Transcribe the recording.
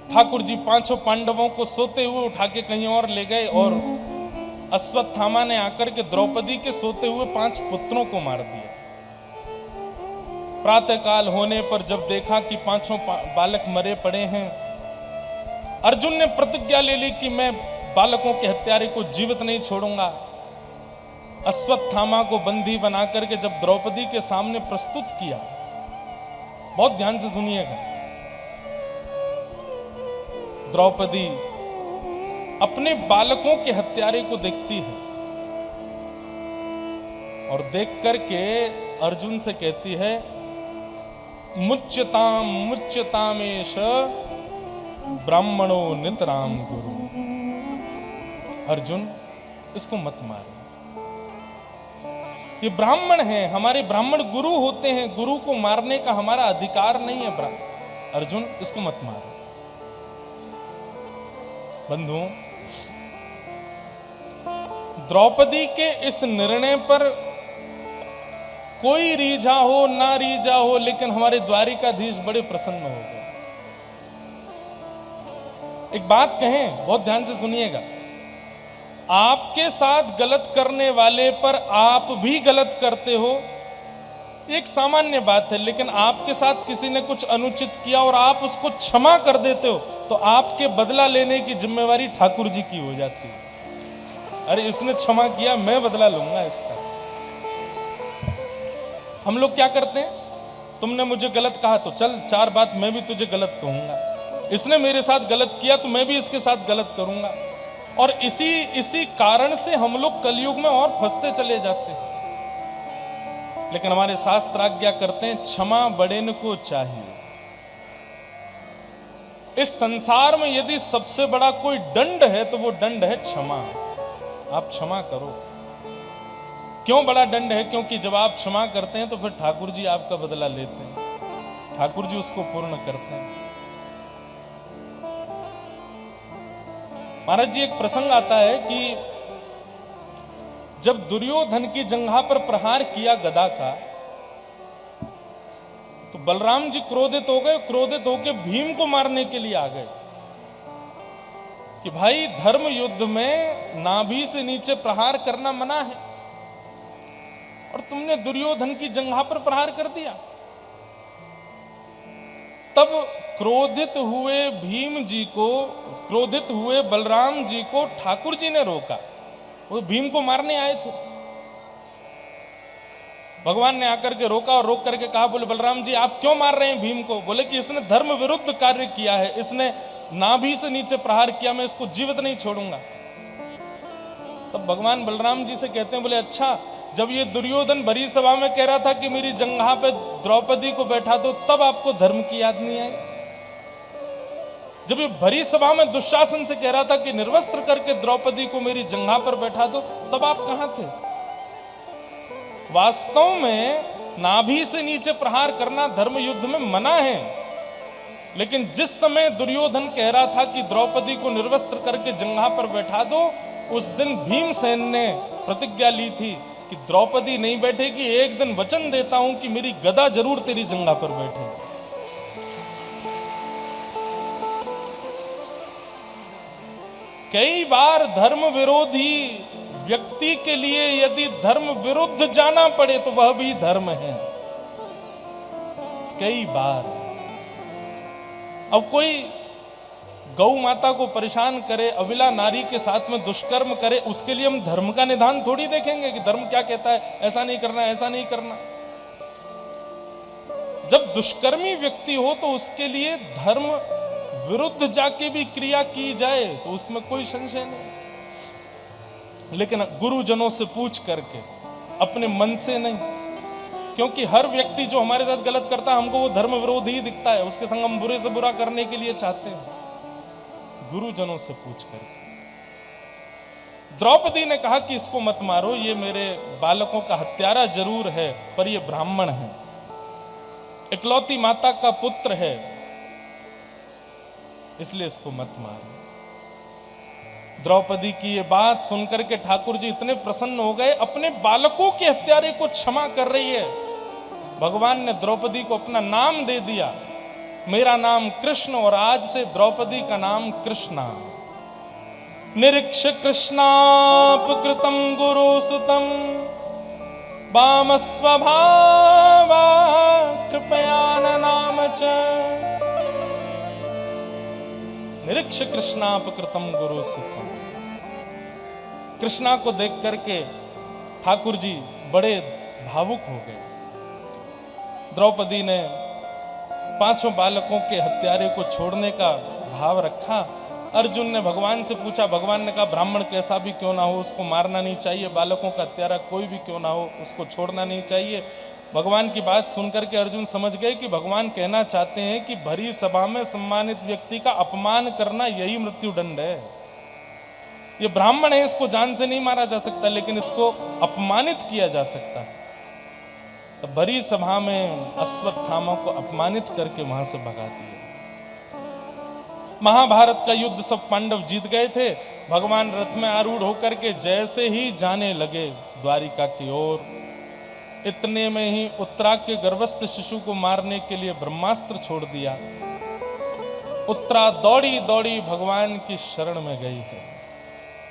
ठाकुर जी पांचों पांडवों को सोते हुए उठा के कहीं और ले गए और अश्वत्थामा ने आकर के द्रौपदी के सोते हुए 5 पुत्रों को मार दिया। प्रातःकाल होने पर जब देखा कि पांचों बालक मरे पड़े हैं, अर्जुन ने प्रतिज्ञा ले ली कि मैं बालकों के हत्यारे को जीवित नहीं छोड़ूंगा। अश्वत्थामा को बंदी बना करके जब द्रौपदी के सामने प्रस्तुत किया, बहुत ध्यान से सुनिएगा, द्रौपदी अपने बालकों के हत्यारे को देखती है और देख करके अर्जुन से कहती है, मुच्यताम मुच्यतामेश ब्राह्मणो नितराम गुरु। अर्जुन, इसको मत मारो, ये ब्राह्मण हैं, हमारे ब्राह्मण गुरु होते हैं, गुरु को मारने का हमारा अधिकार नहीं है। अर्जुन, इसको मत मारो। बंधुओं, द्रौपदी के इस निर्णय पर कोई रीझा हो ना रीझा हो, लेकिन हमारे द्वारिकाधीश बड़े प्रसन्न हो गए। एक बात कहें, बहुत ध्यान से सुनिएगा, आपके साथ गलत करने वाले पर आप भी गलत करते हो, एक सामान्य बात है, लेकिन आपके साथ किसी ने कुछ अनुचित किया और आप उसको क्षमा कर देते हो, तो आपके बदला लेने की जिम्मेवारी ठाकुर जी की हो जाती है। अरे इसने क्षमा किया, मैं बदला लूंगा इसका। हम लोग क्या करते हैं, तुमने मुझे गलत कहा तो चल 4 बात मैं भी तुझे गलत कहूंगा, इसने मेरे साथ गलत किया तो मैं भी इसके साथ गलत करूंगा, और इसी कारण से हम लोग कलयुग में और फंसते चले जाते हैं। लेकिन हमारे शास्त्र आज्ञा करते हैं, क्षमा बड़ेन को चाहिए। इस संसार में यदि सबसे बड़ा कोई दंड है तो वो दंड है क्षमा। आप क्षमा करो। क्यों बड़ा दंड है? क्योंकि जब आप क्षमा करते हैं तो फिर ठाकुर जी आपका बदला लेते हैं, ठाकुर जी उसको पूर्ण करते हैं। महाराज जी, एक प्रसंग आता है कि जब दुर्योधन की जंघा पर प्रहार किया गदा का, तो बलराम जी क्रोधित हो गए, क्रोधित होकर भीम को मारने के लिए आ गए कि भाई धर्म युद्ध में नाभि से नीचे प्रहार करना मना है और तुमने दुर्योधन की जंघा पर प्रहार कर दिया। तब क्रोधित हुए भीम जी को, क्रोधित हुए बलराम जी को ठाकुर जी ने रोका। वो भीम को मारने आए थे, भगवान ने आकर के रोका और रोक करके कहा, बोले बलराम जी आप क्यों मार रहे हैं भीम को? बोले कि इसने धर्म विरुद्ध कार्य किया है, इसने नाभि से नीचे प्रहार किया, मैं इसको जीवित नहीं छोड़ूंगा। तब भगवान बलराम जी से कहते हैं, बोले अच्छा, जब ये दुर्योधन भरी सभा में कह रहा था कि मेरी जंघा पे द्रौपदी को बैठा दो, तब आपको धर्म की याद नहीं आई? जब ये भरी सभा में दुशासन से कह रहा था कि निर्वस्त्र करके द्रौपदी को मेरी जंघा पर बैठा दो, तब आप कहां थे? वास्तव में नाभि से नीचे प्रहार करना धर्म युद्ध में मना है, लेकिन जिस समय दुर्योधन कह रहा था कि द्रौपदी को निर्वस्त्र करके जंघा पर बैठा दो, उस दिन भीमसेन ने प्रतिज्ञा ली थी कि द्रौपदी नहीं बैठेगी, एक दिन वचन देता हूं कि मेरी गदा जरूर तेरी जंघा पर बैठेगी। कई बार धर्म विरोधी व्यक्ति के लिए यदि धर्म विरुद्ध जाना पड़े तो वह भी धर्म है। कई बार अब कोई गौ माता को परेशान करे, अबला नारी के साथ में दुष्कर्म करे, उसके लिए हम धर्म का निदान थोड़ी देखेंगे कि धर्म क्या कहता है, ऐसा नहीं करना, ऐसा नहीं करना। जब दुष्कर्मी व्यक्ति हो तो उसके लिए धर्म विरुद्ध जाके भी क्रिया की जाए तो उसमें कोई संशय नहीं, लेकिन गुरुजनों से पूछ करके, अपने मन से नहीं, क्योंकि हर व्यक्ति जो हमारे साथ गलत करता है हमको वो धर्म विरोधी ही दिखता है, उसके संग हम बुरे से बुरा करने के लिए चाहते हैं। गुरुजनों से पूछ करके द्रौपदी ने कहा कि इसको मत मारो, ये मेरे बालकों का हत्यारा जरूर है पर ये ब्राह्मण है, इकलौती माता का पुत्र है, इसलिए इसको मत मारो। द्रौपदी की ये बात सुनकर के ठाकुर जी इतने प्रसन्न हो गए, अपने बालकों के हत्यारे को क्षमा कर रही है। भगवान ने द्रौपदी को अपना नाम दे दिया, मेरा नाम कृष्ण और आज से द्रौपदी का नाम कृष्णा। निरीक्ष कृष्णापकृतं गुरुसुतं वाम स्वभावा कृपया नाम च। निरीक्ष कृष्णापकृतं गुरुसुतं। कृष्णा को देख करके ठाकुर जी बड़े भावुक हो गए। द्रौपदी ने पांचों बालकों के हत्यारे को छोड़ने का भाव रखा। अर्जुन ने भगवान से पूछा, भगवान ने कहा ब्राह्मण कैसा भी क्यों ना हो उसको मारना नहीं चाहिए, बालकों का हत्यारा कोई भी क्यों ना हो उसको छोड़ना नहीं चाहिए। भगवान की बात सुनकर के अर्जुन समझ गए कि भगवान कहना चाहते हैं कि भरी सभा में सम्मानित व्यक्ति का अपमान करना यही मृत्युदंड है। ये ब्राह्मण है, इसको जान से नहीं मारा जा सकता, लेकिन इसको अपमानित किया जा सकता है। तो भरी सभा में अश्वत्थामा को अपमानित करके वहां से भगा दिया। महाभारत का युद्ध सब पांडव जीत गए थे। भगवान रथ में आरूढ़ होकर के जैसे ही जाने लगे द्वारिका की ओर, इतने में ही उत्तरा के गर्भस्थ शिशु को मारने के लिए ब्रह्मास्त्र छोड़ दिया। उत्तरा दौड़ी दौड़ी भगवान की शरण में गई है।